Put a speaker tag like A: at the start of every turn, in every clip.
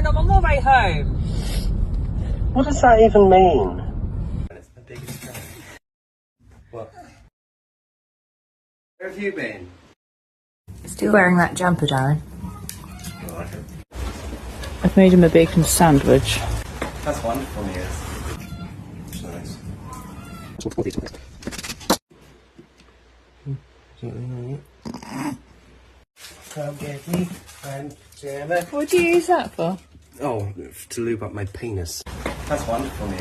A: and I'm on my way home.
B: What does that even mean?
C: It's my biggest fan. What? Where have you been?
A: Still wearing that jumper, Darren.
C: I like it.
A: I've made him a bacon sandwich.
C: That's wonderful news. It's nice. Come get me, friend Gemma.
A: What do you use that for?
C: Oh, to lube up my penis. That's wonderful news.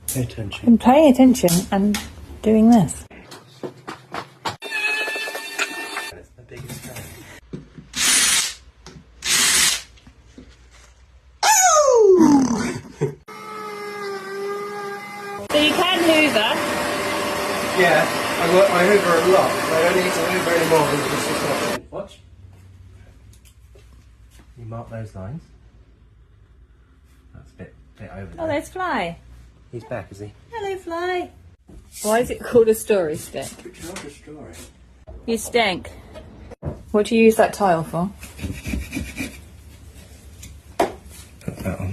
C: Pay attention.
A: I'm paying attention and doing this.
C: It's my biggest fan.
A: So you can hoover.
C: Yeah, I hoover a lot, but I don't need to hoover any more than just this option. Watch. You mark those lines. That's a bit over there.
A: Oh, there's Fly.
C: He's back, is he?
A: Hello, Fly. Why is it called a story stick?
C: It's not a story.
A: You stink. What do you use that tile for?
C: Put that on